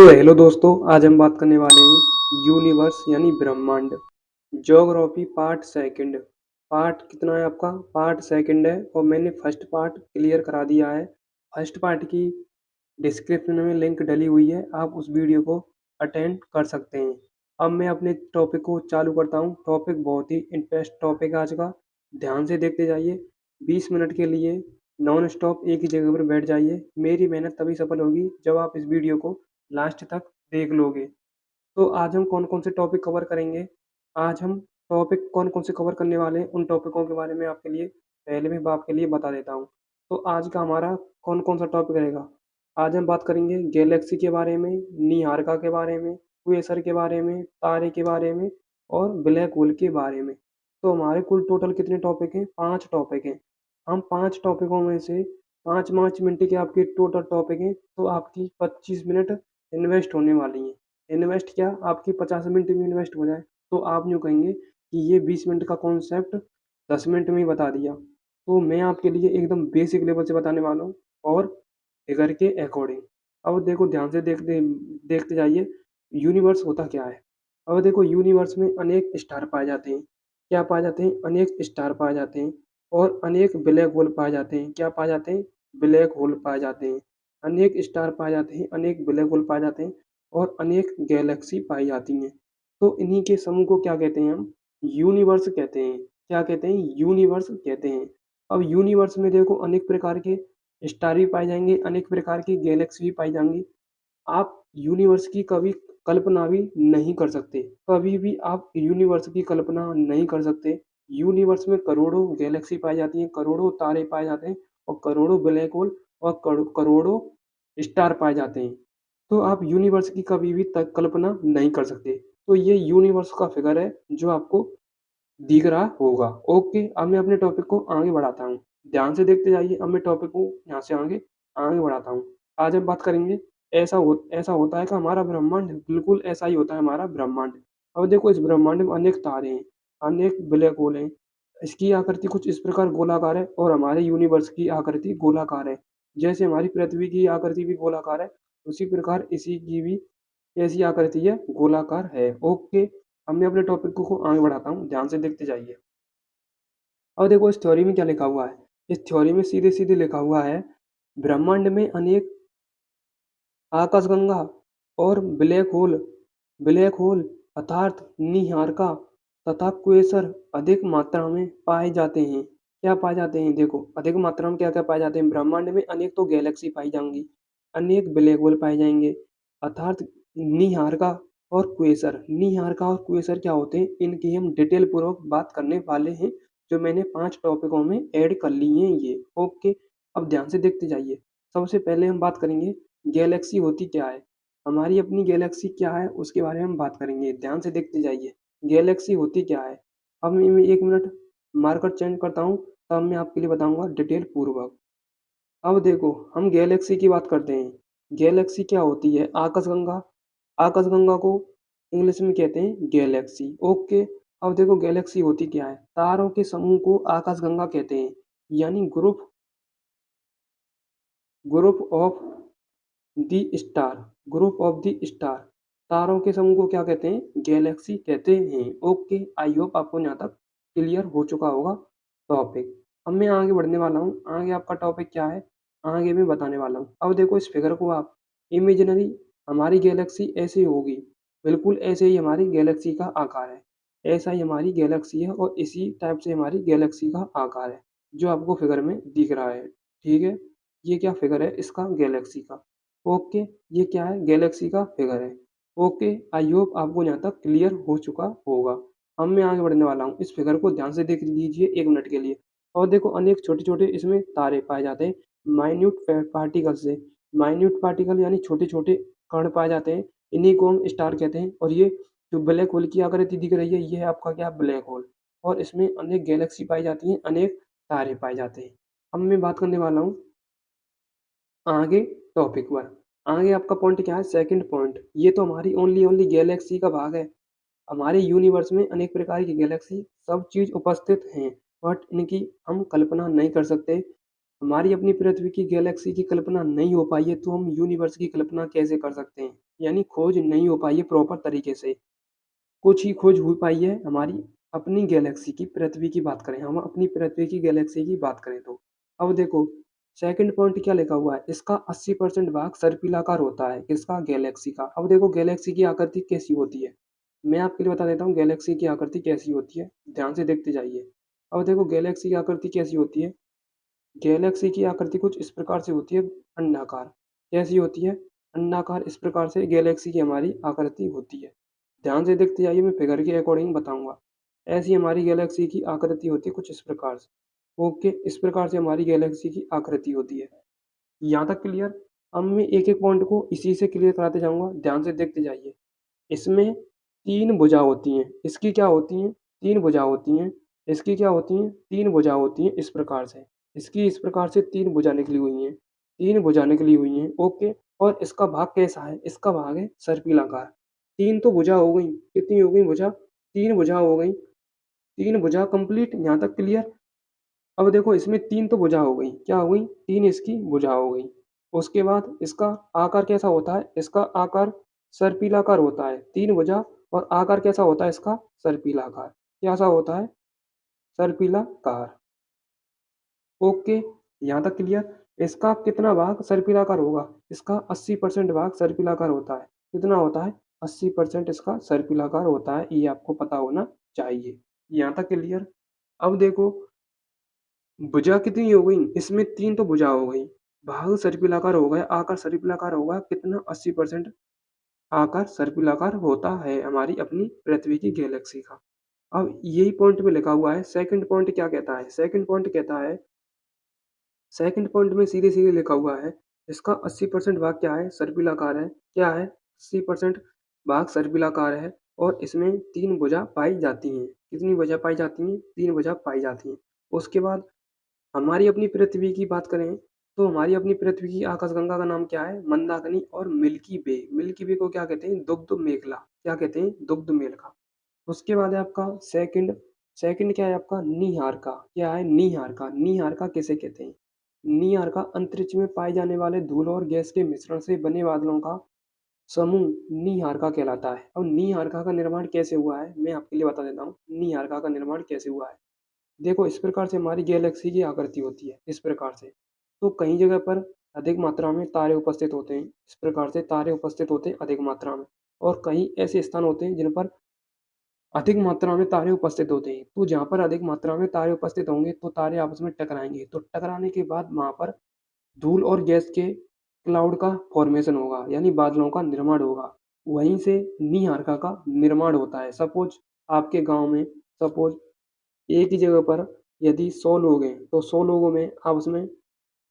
तो हेलो दोस्तों, आज हम बात करने वाले हैं यूनिवर्स यानी ब्रह्मांड। Geography part second. पार्ट कितना है आपका? पार्ट सेकंड है और मैंने फर्स्ट पार्ट क्लियर करा दिया है। फर्स्ट पार्ट की डिस्क्रिप्शन में लिंक डली हुई है, आप उस वीडियो को अटेंड कर सकते हैं। अब मैं अपने टॉपिक को चालू करता हूँ। टॉपिक बहुत ही इंटरेस्ट टॉपिक है आज का, ध्यान से देखते जाइए। 20 मिनट के लिए नॉन स्टॉप एक ही जगह पर बैठ जाइए। मेरी मेहनत तभी सफल होगी जब आप इस वीडियो को लास्ट तक देख लोगे। तो आज हम कौन कौन से टॉपिक कवर करेंगे? आज हम टॉपिक कौन कौन से कवर करने वाले हैं, उन टॉपिकों के बारे में आपके लिए पहले मैं आपके लिए बता देता हूँ। तो आज का हमारा कौन कौन सा टॉपिक रहेगा? आज हम बात करेंगे गैलेक्सी के बारे में, निहारिका के बारे में, क्वेसर के बारे में, तारे के बारे में और ब्लैक होल के बारे में। तो हमारे कुल टोटल कितने टॉपिक हैं? 5 टॉपिक हैं। हम 5 टॉपिकों में से 5-5 मिनट के आपके टोटल टॉपिक हैं, तो आपकी 25 मिनट इन्वेस्ट होने वाली हैं। इन्वेस्ट क्या, आपकी 50 मिनट में इन्वेस्ट हो जाए तो आप यूँ कहेंगे कि ये 20 मिनट का कॉन्सेप्ट 10 मिनट में ही बता दिया। तो मैं आपके लिए एकदम बेसिक लेवल से बताने वाला हूँ और फिगर के अकॉर्डिंग। अब देखो, ध्यान से देखते देखते जाइए, यूनिवर्स होता क्या है। अब देखो, यूनिवर्स में अनेक स्टार पाए जाते हैं। क्या पाए जाते हैं? अनेक स्टार पाए जाते हैं और अनेक ब्लैक होल पाए जाते हैं। क्या पाए जाते हैं? ब्लैक होल पाए जाते हैं। अनेक स्टार पाए जाते हैं, अनेक ब्लैक होल पाए जाते हैं और अनेक गैलेक्सी पाई जाती हैं। तो इन्हीं के समूह को क्या कहते हैं? हम यूनिवर्स कहते हैं। क्या कहते हैं? यूनिवर्स कहते हैं। अब यूनिवर्स में देखो, अनेक प्रकार के स्टार भी पाए जाएंगे, अनेक प्रकार की गैलेक्सी भी पाई जाएंगी। आप यूनिवर्स की कभी कल्पना भी नहीं कर सकते। कभी भी आप यूनिवर्स की कल्पना नहीं कर सकते। यूनिवर्स में करोड़ों गैलेक्सी पाई जाती हैं, करोड़ों तारे पाए जाते हैं और करोड़ों ब्लैक होल और करोड़ों स्टार पाए जाते हैं। तो आप यूनिवर्स की कभी भी कल्पना नहीं कर सकते। तो ये यूनिवर्स का फिगर है जो आपको दिख रहा होगा। ओके, अब मैं अपने टॉपिक को आगे बढ़ाता हूँ। ध्यान से देखते जाइए। अब मैं टॉपिक को यहाँ से आगे आगे बढ़ाता हूँ। आज हम बात करेंगे, ऐसा होता है कि हमारा ब्रह्मांड बिल्कुल ऐसा ही होता है हमारा ब्रह्मांड। अब देखो, इस ब्रह्मांड में अनेक तारे हैं, अनेक ब्लैक होल हैं। इसकी आकृति कुछ इस प्रकार गोलाकार है और हमारे यूनिवर्स की आकृति गोलाकार है। जैसे हमारी पृथ्वी की आकृति भी गोलाकार है, उसी प्रकार इसी की भी कैसी आकृति है? गोलाकार है। ओके, अब मैं अपने टॉपिक को आगे बढ़ाता हूँ, ध्यान से देखते जाइए। अब देखो, इस थ्योरी में क्या लिखा हुआ है। इस थ्योरी में सीधे सीधे लिखा हुआ है, ब्रह्मांड में अनेक आकाशगंगा और ब्लैक होल अर्थात निहारिका तथा क्वेसर अधिक मात्रा में पाए जाते हैं। क्या पाए जाते हैं? देखो, अधिक मात्रा में क्या क्या पाए जाते हैं ब्रह्मांड में? अनेक तो गैलेक्सी पाई जाएंगी, अनेक ब्लैक होल पाए जाएंगे, अर्थात निहारिका और क्वेसर। निहारिका और क्वेसर क्या होते हैं, इनकी हम डिटेल पूर्वक बात करने वाले हैं, जो मैंने 5 टॉपिकों में ऐड कर लिए हैं ये। ओके, अब ध्यान से देखते जाइए। सबसे पहले हम बात करेंगे गैलेक्सी होती क्या है। हमारी अपनी गैलेक्सी क्या है उसके बारे में हम बात करेंगे। ध्यान से देखते जाइए, गैलेक्सी होती क्या है। अब मैं 1 मिनट मार्कर चेंज करता हूँ, तब मैं आपके लिए बताऊंगा डिटेल पूर्वक। अब देखो, हम गैलेक्सी की बात करते हैं। गैलेक्सी क्या होती है? आकाशगंगा। आकाशगंगा को इंग्लिश में कहते हैं गैलेक्सी। ओके, अब देखो, गैलेक्सी होती क्या है। तारों के समूह को आकाशगंगा कहते हैं, यानी group of the star. Group of the star, तारों के समूह को क्या कहते हैं? गैलेक्सी कहते हैं। ओके, आई होप आपको यहाँ तक क्लियर हो चुका होगा टॉपिक। अब मैं आगे बढ़ने वाला हूँ। आगे आपका टॉपिक क्या है, आगे मैं बताने वाला हूँ। अब देखो, इस फिगर को आप इमेजिनरी, हमारी गैलेक्सी ऐसी होगी, बिल्कुल ऐसे ही हमारी गैलेक्सी का आकार है। ऐसा ही हमारी गैलेक्सी है और इसी टाइप से हमारी गैलेक्सी का आकार है, जो आपको फिगर में दिख रहा है। ठीक है, ये क्या फिगर है इसका? गैलेक्सी का। ओके, ये क्या है? गैलेक्सी का फिगर है। ओके, आई होप आपको यहाँ तक क्लियर हो चुका होगा। अब मैं आगे बढ़ने वाला हूँ। इस फिगर को ध्यान से देख लीजिए 1 मिनट के लिए। और देखो, अनेक छोटे छोटे इसमें तारे पाए जाते हैं, माइन्यूट पार्टिकल से। माइन्यूट पार्टिकल यानी छोटे छोटे कण पाए जाते हैं, इन्हीं को हम स्टार कहते हैं। और ये जो ब्लैक होल की आकृति दिख रही है, ये है आपका क्या? Black hole. और इसमें अनेक गैलेक्सी पाई जाती हैं, अनेक तारे पाए जाते हैं। अब मैं बात करने वाला हूँ आगे टॉपिक पर। आगे आपका पॉइंट क्या है? सेकंड पॉइंट, ये तो हमारी ओनली गैलेक्सी का भाग है। हमारे यूनिवर्स में अनेक प्रकार की गैलेक्सी सब चीज उपस्थित हैं, बट इनकी हम कल्पना नहीं कर सकते। हमारी अपनी पृथ्वी की गैलेक्सी की कल्पना नहीं हो पाई है तो हम यूनिवर्स की कल्पना कैसे कर सकते हैं? यानी खोज नहीं हो पाई है प्रॉपर तरीके से। कुछ ही खोज हो पाई है हमारी अपनी गैलेक्सी की, पृथ्वी की बात करें, हम अपनी पृथ्वी की गैलेक्सी की बात करें तो। अब देखो, सेकंड पॉइंट क्या लिखा हुआ है, इसका 80% भाग सर्पिलाकार होता है, किसका? गैलेक्सी का। अब देखो गैलेक्सी की आकृति कैसी होती है, मैं आपके लिए बता देता हूँ गैलेक्सी की आकृति कैसी होती है, ध्यान से देखते जाइए। अब देखो गैलेक्सी की आकृति कैसी होती है, गैलेक्सी की आकृति कुछ इस प्रकार से होती है, अंडाकार। कैसी होती है? अंडाकार। इस प्रकार से गैलेक्सी की हमारी आकृति होती है। ध्यान से देखते जाइए, मैं फिगर के अकॉर्डिंग बताऊंगा। ऐसी हमारी गैलेक्सी की आकृति होती है कुछ इस प्रकार से। ओके, इस प्रकार से हमारी गैलेक्सी की आकृति होती है। यहाँ तक क्लियर? अब मैं एक एक पॉइंट को इसी से क्लियर कराते जाऊंगा, ध्यान से देखते जाइए। इसमें 3 भुजा होती हैं। इसकी क्या होती हैं? 3 भुजा होती हैं। इसकी क्या होती हैं? 3 भुजा होती हैं इस प्रकार से। इसकी इस प्रकार से 3 भुजा निकली हुई हैं। 3 भुजा निकली हुई हैं, ओके। और इसका भाग कैसा है? इसका भाग है सर्पिलाकार। 3 तो भुजा हो गई। कितनी हो गई भुजा? 3 भुजा हो गई। 3 भुजा कंप्लीट, यहाँ तक क्लियर? अब देखो इसमें 3 तो भुजा हो गई। क्या हो गई? 3 इसकी भुजा हो गई। उसके बाद इसका आकार कैसा होता है? इसका आकार सर्पिलाकार होता है। 3 भुजा और आकार कैसा होता है इसका? सर्पिलाकार। कैसा होता है? सर्पिलाकार। ओके, यहाँ तक क्लियर? इसका कितना भाग सर्पिलाकार होगा? इसका 80% भाग सर्पिलाकार होता है। कितना होता है? 80% इसका सर्पिलाकार होता है, ये आपको पता होना चाहिए। यहाँ तक क्लियर? अब देखो भुजा कितनी हो गई? इसमें 3 तो भुजा हो गई। भाग सर्पिलाकार हो गया, आकार सर्पिलाकार होगा। कितना? 80% आकार सर्पिलाकार होता है हमारी अपनी पृथ्वी की गैलेक्सी का। अब यही पॉइंट में लिखा हुआ है। सेकंड पॉइंट क्या कहता है? सेकंड पॉइंट कहता है, सेकंड पॉइंट में सीधे सीधे लिखा हुआ है, इसका 80% भाग क्या है? सर्पिलाकार है। क्या है? 80% भाग सर्पिलाकार है और इसमें 3 भुजा पाई जाती हैं। कितनी भुजा पाई जाती हैं? 3 भुजा पाई जाती हैं। उसके बाद हमारी अपनी पृथ्वी की बात करें तो हमारी अपनी पृथ्वी की आकाशगंगा का नाम क्या है? मंदाकिनी और मिल्की वे। मिल्की वे को क्या कहते हैं? दुग्ध मेखला। क्या कहते हैं? दुग्ध मेखला। उसके बाद है आपका सेकंड। सेकंड क्या है आपका? निहारिका। क्या है? निहारिका। निहारिका किसे कहते हैं? निहारिका अंतरिक्ष में पाए जाने वाले धूल और गैस के मिश्रण से बने बादलों का समूह निहारिका कहलाता है। अब निहारिका का निर्माण कैसे हुआ है, मैं आपके लिए बता देता हूँ निहारिका का निर्माण कैसे हुआ है। देखो इस प्रकार से हमारी गैलेक्सी की आकृति होती है, इस प्रकार से। तो कई जगह पर अधिक मात्रा में तारे उपस्थित होते हैं, इस प्रकार से तारे उपस्थित होते हैं अधिक मात्रा में। और कहीं ऐसे स्थान होते हैं जिन पर अधिक मात्रा में तारे उपस्थित होते हैं। तो जहाँ पर अधिक मात्रा में तारे उपस्थित होंगे तो तारे आपस में टकराएंगे, तो टकराने के बाद वहाँ पर धूल और गैस के क्लाउड का फॉर्मेशन होगा, यानी बादलों का निर्माण होगा। वहीं से नीहारिका का निर्माण होता है। सपोज आपके गांव में, सपोज एक ही जगह पर यदि 100 लोग हैं तो 100 लोगों में आपस में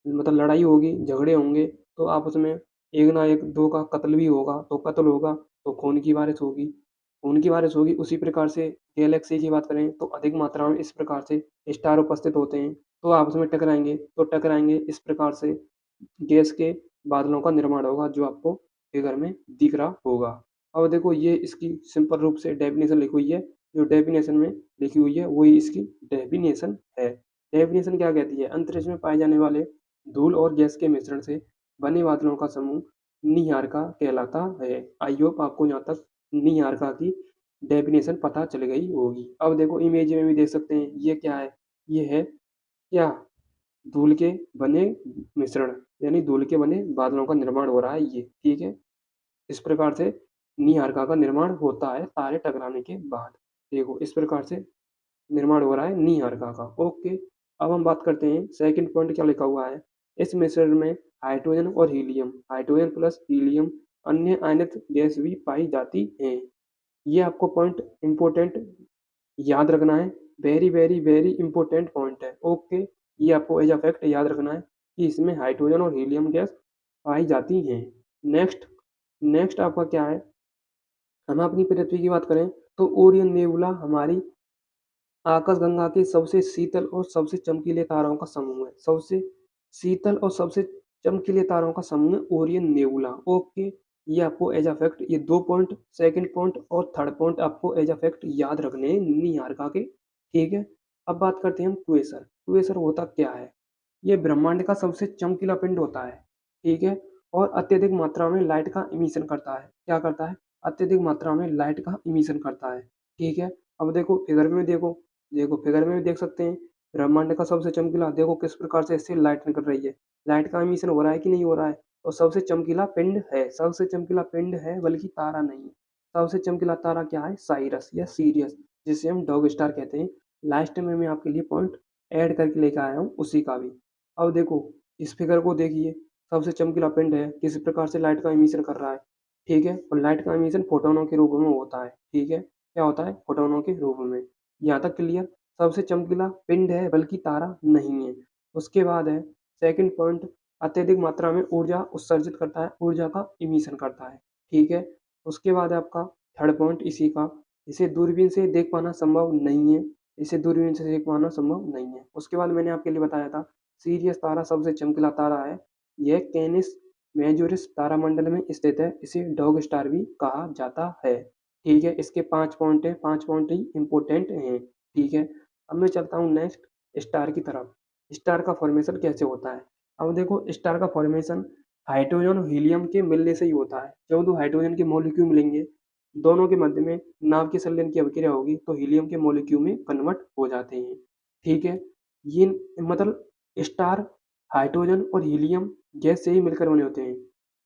मतलब लड़ाई होगी, झगड़े होंगे, तो आपस में एक ना एक दो का कत्ल भी होगा, तो कत्ल होगा तो खून की बारिश होगी। खून की बारिश होगी। उसी प्रकार से गैलेक्सी की बात करें तो अधिक मात्रा में इस प्रकार से स्टार उपस्थित होते हैं, तो आपस में टकराएंगे, तो टकराएंगे इस प्रकार से गैस के बादलों का निर्माण होगा, जो आपको फिगर में दिख रहा होगा। अब देखो ये इसकी सिंपल रूप से डेफिनेशन लिखी हुई है, जो डेफिनेशन में लिखी हुई है वही इसकी डेफिनेशन है। डेफिनेशन क्या कहती है? अंतरिक्ष में पाए जाने वाले धूल और गैस के मिश्रण से बने बादलों का समूह नीहारिका कहलाता है। आई होप आपको यहाँ तक नीहारिका की डेफिनेशन पता चल गई होगी। अब देखो इमेज में भी देख सकते हैं, ये क्या है? ये है क्या? धूल के बने मिश्रण, यानी धूल के बने बादलों का निर्माण हो रहा है ये, ठीक है। इस प्रकार से नीहारिका का निर्माण होता है तारे टकराने के बाद। देखो इस प्रकार से निर्माण हो रहा है नीहारिका का। ओके, अब हम बात करते हैं सेकंड पॉइंट क्या लिखा हुआ है। इस मिश्रण में हाइड्रोजन और हीलियम, हाइड्रोजन प्लस हीलियम अन्य आयनित गैस भी पाई जाती हैं। ये आपको पॉइंट इंपॉर्टेंट याद रखना है। Very very very important point है। ओके, ये आपको एज अ फैक्ट याद रखना है कि इसमें हाइड्रोजन और हीलियम गैस पाई जाती हैं। नेक्स्ट, नेक्स्ट आपका क्या है? हम अपनी पृथ्वी की बात करें तो ओरियन नेबुला हमारी आकाशगंगा के सबसे शीतल और सबसे चमकीले तारों का समूह है। सबसे शीतल और सबसे चमकीले तारों का समूह है ओरियन नेबुला। ओके, ये आपको एज अ फैक्ट, ये 2 पॉइंट, सेकंड पॉइंट और थर्ड पॉइंट आपको एज अ फैक्ट याद रखने हैं निहारिका के, ठीक है। अब बात करते हैं हम क्वेसर। क्वेसर होता क्या है? ये ब्रह्मांड का सबसे चमकीला पिंड होता है, ठीक है? और अत्यधिक मात्रा में लाइट का इमिशन करता है। क्या करता है? अत्यधिक मात्रा में लाइट का इमिशन करता है, ठीक है? अब देखो फिगर में देखो, फिगर में भी देख सकते हैं, ब्रह्मांड का सबसे चमकीला देखो किस प्रकार से इससे लाइट निकल रही है। लाइट का इमिशन हो रहा है कि नहीं हो रहा है? और सबसे चमकीला पिंड है, सबसे चमकीला पिंड है बल्कि तारा नहीं है। सबसे चमकीला तारा क्या है? साइरस या सीरियस, जिसे हम डॉग स्टार कहते हैं। लास्ट में मैं आपके लिए पॉइंट ऐड करके लेकर आया हूँ उसी का भी। अब देखो इस फिगर को देखिए, सबसे चमकीला पिंड है, किस प्रकार से लाइट का इमिशन कर रहा है, ठीक है? और लाइट का इमिशन फोटोनों के रूप में होता है, ठीक है? क्या होता है? फोटोनों के रूप में। यहाँ तक क्लियर? सबसे चमकीला पिंड है बल्कि तारा नहीं है। उसके बाद है सेकंड पॉइंट, अत्यधिक मात्रा में ऊर्जा उत्सर्जित करता है, ऊर्जा का इमिशन करता है, ठीक है? उसके बाद है आपका थर्ड पॉइंट इसी का, इसे दूरबीन से देख पाना संभव नहीं है, इसे दूरबीन से देख पाना संभव नहीं है। उसके बाद मैंने आपके लिए बताया था सीरियस तारा सबसे चमकीला तारा है। यह कैनिस मेजोरिस तारामंडल में स्थित है। इसे डॉग स्टार भी कहा जाता है, ठीक है? इसके 5 पॉइंट हैं, 5 पॉइंट ही इम्पोर्टेंट हैं, ठीक है? अब मैं चलता हूँ नेक्स्ट स्टार की तरफ। स्टार का फॉर्मेशन कैसे होता है? अब देखो स्टार का फॉर्मेशन हाइड्रोजन और हीलियम के मिलने से ही होता है। जब 2 हाइड्रोजन के मॉलिक्यूल मिलेंगे, दोनों के मध्य में नाभिक संलयन की अभिक्रिया होगी तो हीलियम के मॉलिक्यूल में कन्वर्ट हो जाते हैं, ठीक है? ये मतलब स्टार हाइड्रोजन और हीलियम गैस से ही मिलकर बने होते हैं।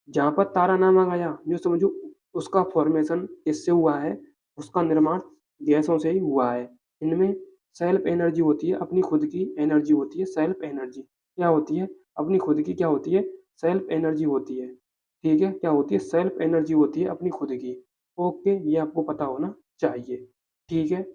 जहाँ पर तारा नाम आ गया, यूँ समझो उसका फॉर्मेशन किससे हुआ है? उसका निर्माण गैसों से ही हुआ है। इनमें सेल्फ एनर्जी होती है, अपनी खुद की एनर्जी होती है, सेल्फ एनर्जी। क्या होती है? अपनी खुद की क्या होती है? सेल्फ एनर्जी होती है, ठीक है? क्या होती है? सेल्फ एनर्जी होती है अपनी खुद की। ओके, ये आपको पता होना चाहिए, ठीक है?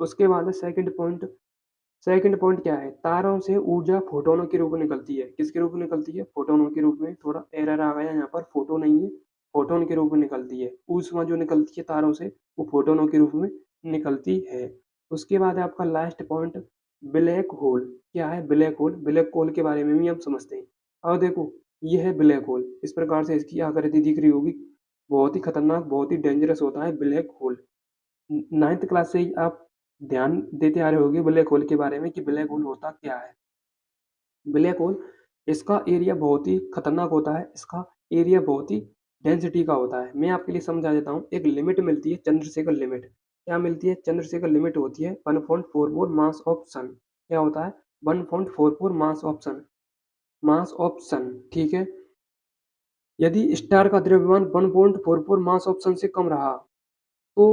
उसके बाद है सेकंड पॉइंट क्या है? तारों से ऊर्जा फोटोनों के रूप में निकलती है। किसके रूप में निकलती है? फोटोनों के रूप में। थोड़ा एरर आ गया यहाँ पर, फोटो नहीं है, फोटोन के रूप में निकलती है। ऊष्मा जो निकलती है तारों से वो फोटोनों के रूप में निकलती है। उसके बाद है आपका लास्ट पॉइंट ब्लैक होल। क्या है? Black hole. ब्लैक होल के बारे में भी हम समझते हैं। और देखो ये है ब्लैक होल, इस प्रकार से इसकी आकृति दिख रही होगी। बहुत ही खतरनाक, बहुत ही डेंजरस होता है ब्लैक होल। नाइन्थ क्लास से ही आप ध्यान देते आ रहे होंगे ब्लैक होल के बारे में कि ब्लैक होल होता क्या है। ब्लैक होल, इसका एरिया बहुत ही खतरनाक होता है, इसका एरिया बहुत ही डेंसिटी का होता है। मैं आपके लिए समझा देता हूँ। एक लिमिट मिलती है, चंद्रशेखर लिमिट। क्या मिलती है? चंद्रशेखर लिमिट होती है 1.44 मास ऑफ सन। क्या होता है? 1.44 मास ऑफ सन, ठीक है? यदि स्टार का द्रव्यमान 1.44 मास ऑफ सन से कम रहा तो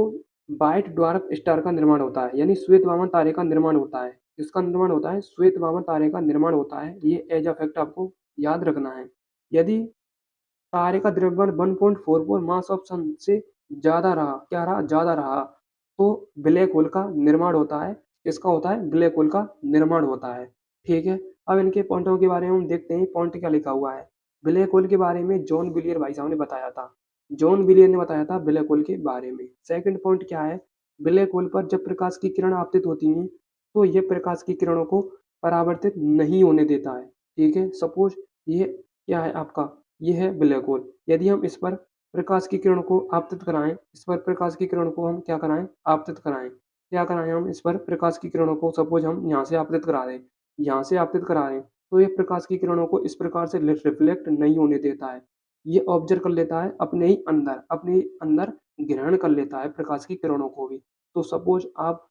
व्हाइट ड्वार्फ स्टार का निर्माण होता है, यानी श्वेत वामन तारे का निर्माण होता है। किसका निर्माण होता है? श्वेत वामन तारे का निर्माण होता है। ये एज अ फैक्ट आपको याद रखना है। यदि तारे का द्रव्यमान 1.44 मास ऑफ सन से ज़्यादा रहा, क्या रहा? ज़्यादा रहा, तो ब्लैक होल का निर्माण होता है। किसका होता है? ब्लैक होल का निर्माण होता है, ठीक है? अब इनके पॉइंटों के बारे में हम देखते हैं, पॉइंट क्या लिखा हुआ है। ब्लैक होल के बारे में जॉन विलियर भाई साहब ने बताया था। जॉन विलियर ने बताया था ब्लैक होल के बारे में। सेकंड पॉइंट क्या है? ब्लैक होल पर जब प्रकाश की किरण आपतित होती हैं, तो ये प्रकाश की किरणों को परावर्तित नहीं होने देता है, ठीक है? सपोज ये क्या है आपका? ये है ब्लैक होल। यदि हम इस पर प्रकाश की किरण को आपतित कराएँ, इस पर प्रकाश की किरण को हम क्या कराएँ? आपतित कराएँ। क्या कराएँ हम? इस पर प्रकाश की किरणों को सपोज हम यहाँ से आपतित करा रहे हैं, यहाँ से आपतित करा रहे हैं, तो ये प्रकाश की किरणों को इस प्रकार से रिफ्लेक्ट नहीं होने देता है। ये ऑब्जर्व कर लेता है अपने ही अंदर ग्रहण कर लेता है प्रकाश की किरणों को भी। तो सपोज आप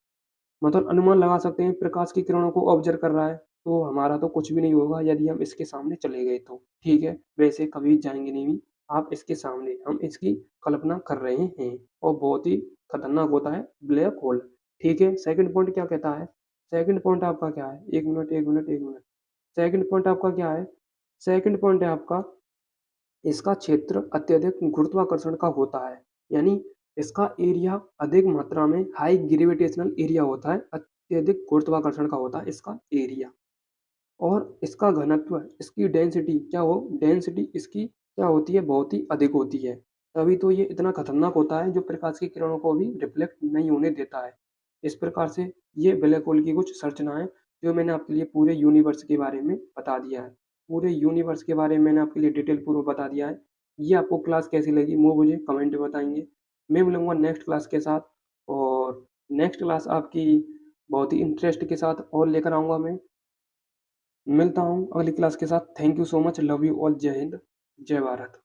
मतलब अनुमान लगा सकते हैं प्रकाश की किरणों को ऑब्जर्व कर रहा है, तो हमारा तो कुछ भी नहीं होगा यदि हम इसके सामने चले गए तो, ठीक है? वैसे कभी जाएँगे नहीं भी आप इसके सामने, हम इसकी कल्पना कर रहे हैं और बहुत ही खतरनाक होता है ब्लैक होल, ठीक है? सेकंड पॉइंट क्या कहता है? सेकंड पॉइंट आपका क्या है? 1 minute, 1 minute, 1 minute. Second point आपका क्या है? सेकंड पॉइंट है आपका इसका क्षेत्र अत्यधिक गुरुत्वाकर्षण का होता है, यानी इसका एरिया अधिक मात्रा में हाई ग्रेविटेशनल एरिया होता है, अत्यधिक गुरुत्वाकर्षण का होता है इसका एरिया। और इसका घनत्व, इसकी डेंसिटी क्या हो? डेंसिटी इसकी क्या होती है? बहुत ही अधिक होती है। तभी तो ये इतना खतरनाक होता है, जो प्रकाश की किरणों को भी रिफ्लेक्ट नहीं होने देता है। इस प्रकार से ये ब्लैक होल की कुछ संरचनाएँ जो मैंने आपके लिए पूरे यूनिवर्स के बारे में बता दिया है। पूरे यूनिवर्स के बारे में मैंने आपके लिए डिटेल पूर्वक बता दिया है। ये आपको क्लास कैसी लगी वो मुझे कमेंट में बताएँगे। मैं मिलूँगा नेक्स्ट क्लास के साथ, और नेक्स्ट क्लास आपकी बहुत ही इंटरेस्ट के साथ और लेकर आऊँगा मैं। मिलता हूँ अगली क्लास के साथ। Thank you so much. Love you all. जय हिंद, जय भारत।